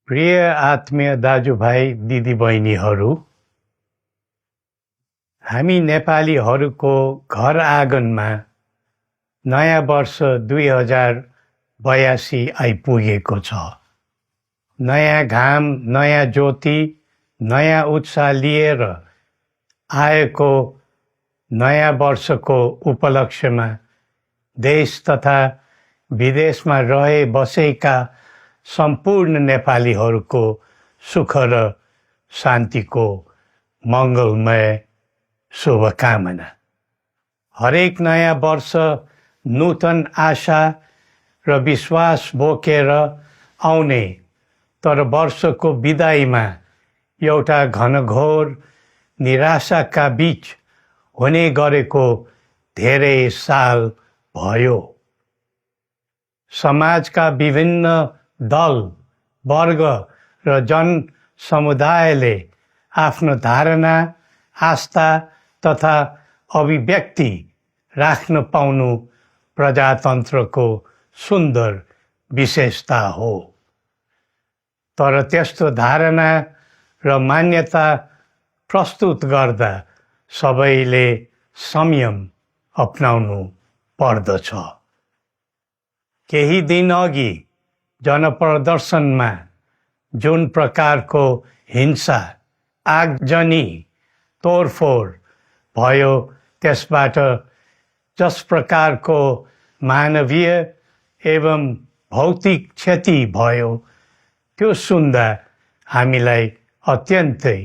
प्रिय आत्मीय दाजुभाइ दिदीबहिनीहरू, हामी नेपालीहरूको घर आँगनमा नयाँ वर्ष 2082 आइपुगेको छ। नयाँ घाम, नयाँ ज्योति, नयाँ उत्साह लिएर आएको नयाँ वर्षको उपलक्ष्यमा देश तथा विदेशमा रहे बसेका सम्पूर्ण नेपालीहरूको सुख र शान्तिको मङ्गलमय शुभकामना। हरेक नयाँ वर्ष नूतन आशा र विश्वास बोकेर आउने, तर वर्षको बिदाईमा एउटा घनघोर निराशाका बीच हुने गरेको धेरै साल भयो। समाजका विभिन्न दल, वर्ग र जन समुदायले आफ्नो धारणा, आस्था तथा अभिव्यक्ति राख्न पाउनु प्रजातन्त्रको सुन्दर विशेषता हो। तर त्यस्तो धारणा र मान्यता प्रस्तुत गर्दा सबैले संयम अपनाउनु पर्दछ। केही दिन अघि जनप्रदर्शनमा जुन प्रकारको हिंसा, आगजनी, तोडफोड भयो, त्यसबाट जस प्रकारको मानवीय एवं भौतिक क्षति भयो, त्यो सुन्दा हामीलाई अत्यन्तै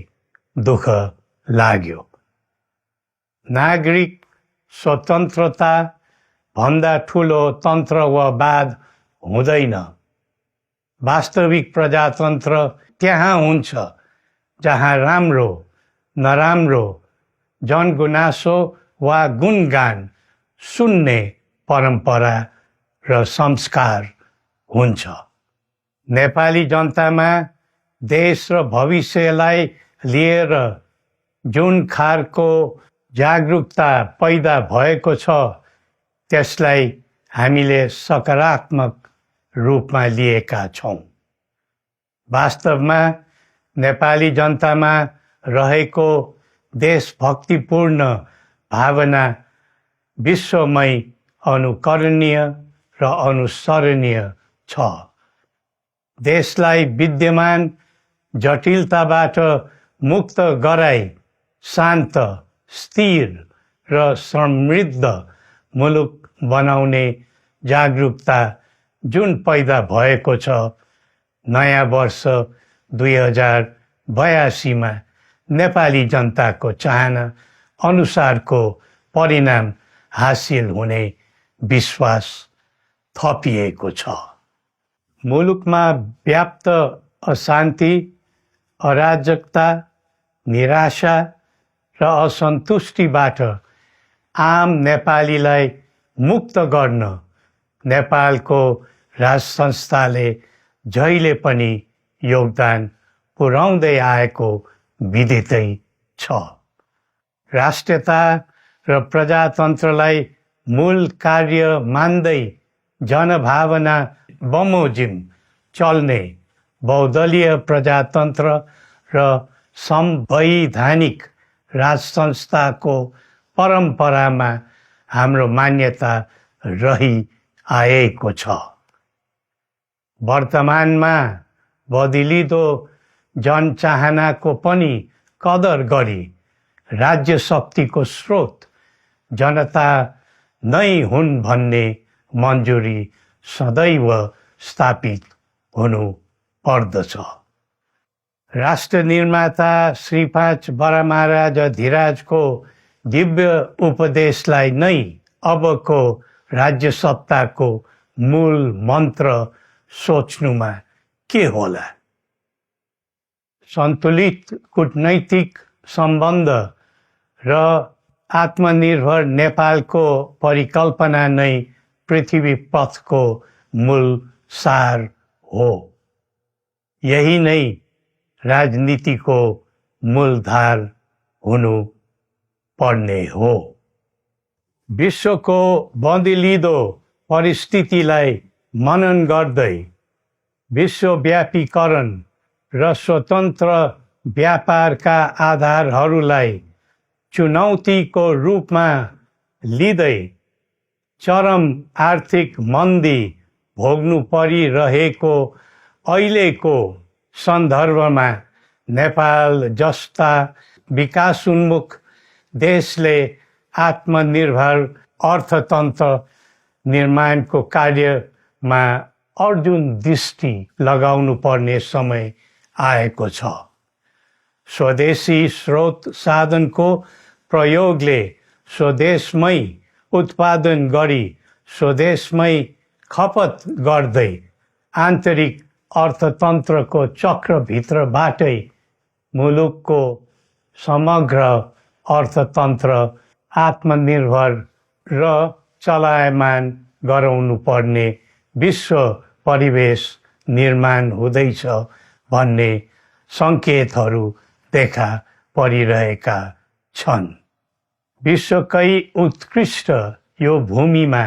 दुःख लाग्यो। नागरिक स्वतन्त्रता भन्दा ठुलो तन्त्र वा वाद हुँदैन। वास्तविक प्रजातन्त्र त्यहाँ हुन्छ जहाँ राम्रो, नराम्रो, जनगुनासो वा गुणगान सुन्ने परम्परा र संस्कार हुन्छ। नेपाली जनतामा देश र भविष्यलाई लिएर जुन खालको जागरुकता पैदा भएको छ, त्यसलाई हामीले सकारात्मक रूपमा लिएका छौँ। वास्तवमा नेपाली जनतामा रहेको देशभक्तिपूर्ण भावना विश्वमै अनुकरणीय र अनुसरणीय छ। देशलाई विद्यमान जटिलताबाट मुक्त गराई शान्त, स्थिर र समृद्ध मुलुक बनाउने जागरुकता जुन पैदा भएको छ, नयाँ वर्ष 2082 मा नेपाली जनताको चाहना अनुसारको परिणाम हासिल हुने विश्वास थपिएको छ। मुलुकमा व्याप्त अशान्ति, अराजकता, निराशा र असन्तुष्टिबाट आम नेपालीलाई मुक्त गर्न नेपालको राज संस्थाले जहिले पनि योगदान पुर्याउँदै आएको विदितै छ। राष्ट्रियता र प्रजातन्त्रलाई मूल कार्य मान्दै जनभावना बमोजिम चल्ने बहुदलीय प्रजातन्त्र र संवैधानिक राज संस्थाको परम्परामा हाम्रो मान्यता रही आएको छ। वर्तमानमा बदलिँदो जनचाहनाको पनि कदर गरी राज्य शक्तिको स्रोत जनता नै हुन् भन्ने मन्जुरी सदैव स्थापित हुनु पर्दछ। राष्ट्र निर्माता श्री 5 बरामहाराज धीराजको दिव्य उपदेशलाई नै अबको राज्य सत्ताको मूल मन्त्र सोच्नुमा के होला? सन्तुलित कूटनैतिक सम्बन्ध र आत्मनिर्भर नेपालको परिकल्पना नै पृथ्वी पथको मूल सार हो। यही नै राजनीतिको मूलधार हुनु पर्ने हो। विश्वको बदलिँदो परिस्थितिलाई मनन गर्दै विश्वव्यापीकरण र स्वतन्त्र व्यापारका आधारहरूलाई चुनौतीको रूपमा लिँदै चरम आर्थिक मन्दी भोग्नु परिरहेको अहिलेको सन्दर्भमा नेपाल जस्ता विकासोन्मुख देशले आत्मनिर्भर अर्थतन्त्र निर्माणको कार्यमा अर्जुन दृष्टि लगाउनु पर्ने समय आएको छ। स्वदेशी स्रोत साधनको प्रयोगले स्वदेशमै उत्पादन गरी स्वदेशमै खपत गर्दै आन्तरिक अर्थतन्त्रको चक्रभित्रबाटै मुलुकको समग्र अर्थतन्त्र आत्मनिर्भर र चलायमान गराउनु पर्ने विश्व परिवेश निर्माण हुँदैछ भन्ने सङ्केतहरू देखा परिरहेका छन्। विश्वकै उत्कृष्ट यो भूमिमा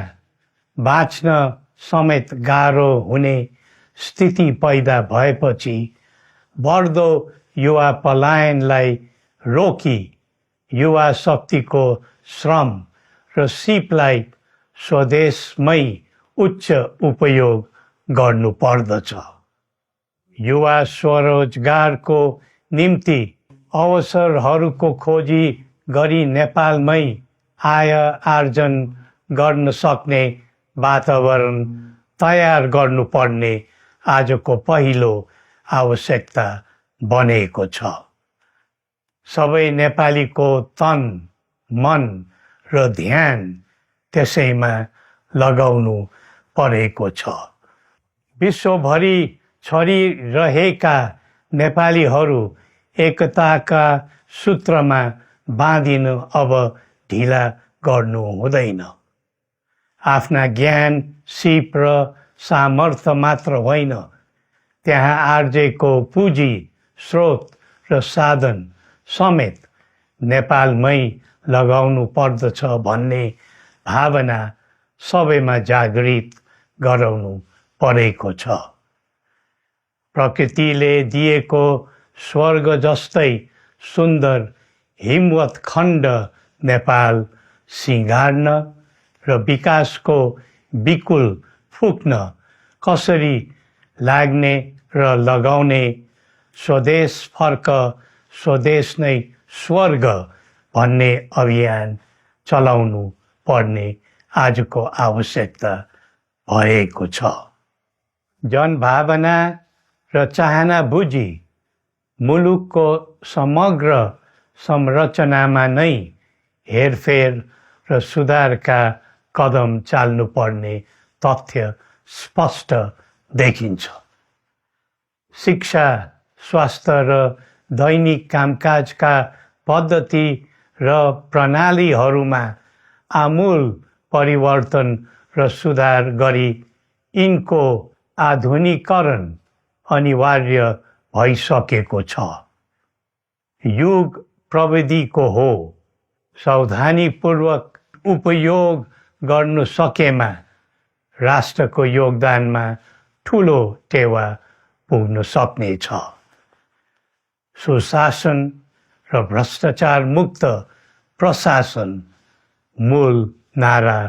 बाँच्न समेत गाह्रो हुने स्थिति पैदा भएपछि बढ्दो युवा पलायनलाई रोकी युवा शक्तिको श्रम र सिपलाई स्वदेशमै उच्च उपयोग गर्नु पर्दछ। युवा स्वरोजगारको निम्ति अवसरहरूको खोजी गरी नेपालमै आय आर्जन गर्न सक्ने वातावरण तयार गर्नुपर्ने आजको पहिलो आवश्यकता बनेको छ। सबै नेपालीको तन, मन र ध्यान त्यसैमा लगाउनु परेको छ। विश्वभरि छरिरहेका नेपालीहरू एकताका सूत्रमा बाँधिन अब ढिला गर्नु हुँदैन। आफ्ना ज्ञान, सिप र सामर्थ्य मात्र होइन, त्यहाँ आर्जेको पुँजी, स्रोत र साधन समेत नेपालमै लगाउनु पर्दछ भन्ने भावना सबैमा जागृत गराउनु परेको छ। प्रकृतिले दिएको स्वर्ग जस्तै सुन्दर हिमवत् खण्ड नेपाल सिँगार्न र विकासको बिकुल फुक्न कसरी लाग्ने र लगाउने स्वदेश फर्क स्वदेश नै स्वर्ग भन्ने अभियान चलाउनु पर्ने आजको आवश्यकता भएको छ। जनभावना र चाहना बुझी मुलुकको समग्र संरचनामा नै हेरफेर र सुधारका कदम चाल्नुपर्ने तथ्य स्पष्ट देखिन्छ। शिक्षा, स्वास्थ्य र दैनिक कामकाजका पद्धति र प्रणालीहरूमा आमूल परिवर्तन र सुधार गरी यिनको आधुनिकीकरण अनिवार्य भइसकेको छ। युग प्रविधिको हो, सावधानीपूर्वक उपयोग गर्नु सकेमा राष्ट्रको योगदानमा ठुलो टेवा पुग्न सक्नेछ। सुशासन र भ्रष्टाचार मुक्त प्रशासन मूल नारा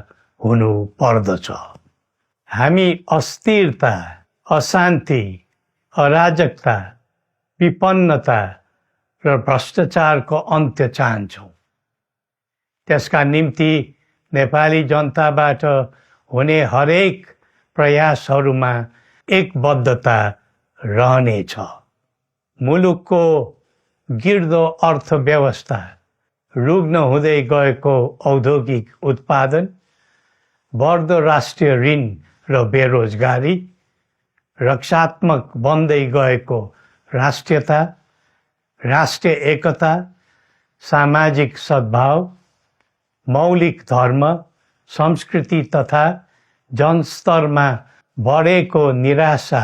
हुनु पर्दछ। हामी अस्थिरता, अशान्ति, अराजकता, विपन्नता र भ्रष्टाचारको अन्त्य चाहन्छौँ। त्यसका निम्ति नेपाली जनताबाट हुने हरेक प्रयासहरूमा एकबद्धता रहनेछ। मुलुकको गिर्दो अर्थव्यवस्था, रुग्न हुँदै गएको औद्योगिक उत्पादन, बढ्दो राष्ट्रिय ऋण र बेरोजगारी, रक्षात्मक बन्दै गएको राष्ट्रियता, राष्ट्रिय एकता, सामाजिक सद्भाव, मौलिक धर्म, संस्कृति तथा जनस्तरमा बढेको निराशा,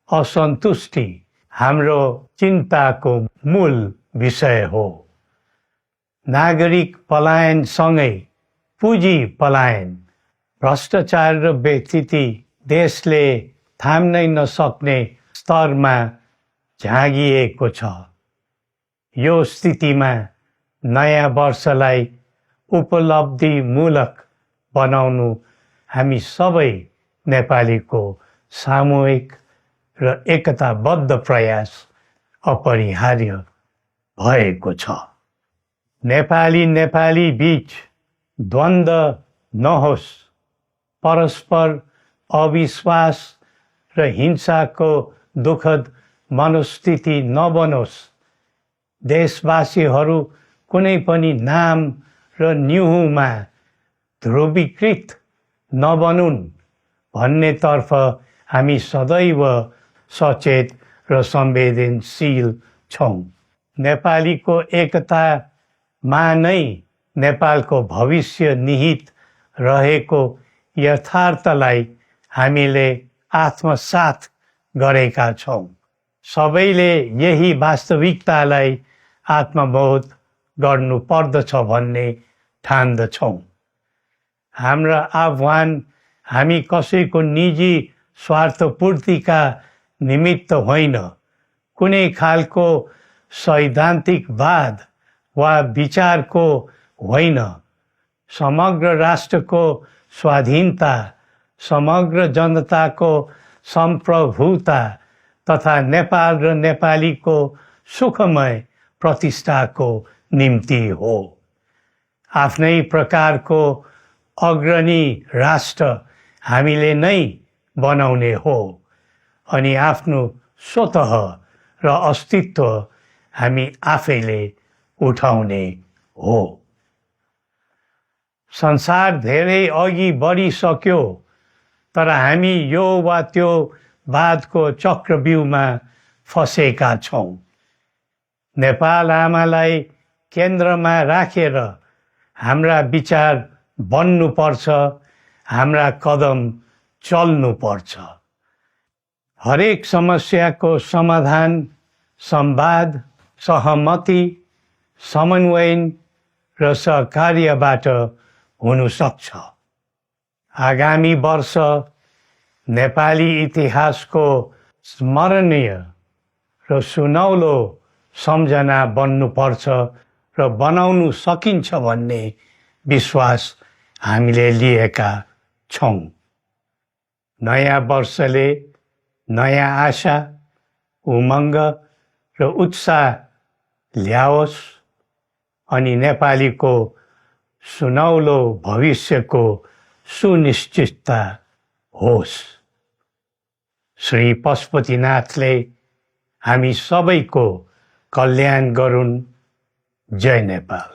असन्तुष्टि हाम्रो चिन्ताको मूल विषय हो। नागरिक पलायनसँगै पुँजी पलायन, भ्रष्टाचार र व्यथिति देशले थाम्नै नसक्ने स्तरमा झाँगिएको छ। यो स्थितिमा नयाँ वर्षलाई उपलब्धिमूलक बनाउनु हामी सबै नेपालीको सामूहिक र एकताबद्ध प्रयास अपरिहार्य भएको छ। नेपाली बीच द्वन्द्व नहोस्, परस्पर अविश्वास र हिंसाको दुःखद मनोस्थिति नबनोस्, देशवासीहरू कुनै पनि नाम र न्युहुमा ध्रुवीकृत नबनुन् भन्नेतर्फ हामी सदैव सचेत र संवेदनशील छौँ। नेपालीको एकतामा नै नेपालको भविष्य निहित रहेको यथार्थलाई हामीले आत्मसात गरेका छौँ। सबैले यही वास्तविकतालाई आत्मबोध गर्नुपर्दछ भन्ने ठान्दछौँ। हाम्रा आह्वान हामी कसैको निजी स्वार्थपूर्तिका निमित्त होइन, कुनै खालको सैद्धान्तिकवाद वा विचारको होइन, समग्र राष्ट्रको स्वाधीनता, समग्र जनताको सम्प्रभुता तथा नेपाल र नेपालीको सुखमय प्रतिष्ठाको निम्ति हो। आफ्नै प्रकारको अग्रणी राष्ट्र हामीले नै बनाउने हो अनि आफ्नो स्वतः र अस्तित्व हामी आफैले उठाउने हो। संसार धेरै अघि बढिसक्यो, तर हामी यो वा त्यो वादको चक्रव्यूहमा फँसेका छौँ। नेपाल आमालाई केन्द्रमा राखेर हाम्रा विचार बन्नुपर्छ, हाम्रा कदम चल्नुपर्छ। हरेक समस्याको समाधान संवाद, सहमति, समन्वयन र सहकार्यबाट हुन सक्छ। आगामी वर्ष नेपाली इतिहासको स्मरणीय र सुनौलो सम्झना बन्नुपर्छ र बनाउनु सकिन्छ भन्ने विश्वास हामीले लिएका छौँ। नयाँ वर्षले नयाँ आशा, उमङ्ग र उत्साह ल्याओस् अनि नेपालीको सुनौलो भविष्यको सुनिश्चितता होस्। श्री पशुपतिनाथले हामी सबैको कल्याण गरून्। जय नेपाल।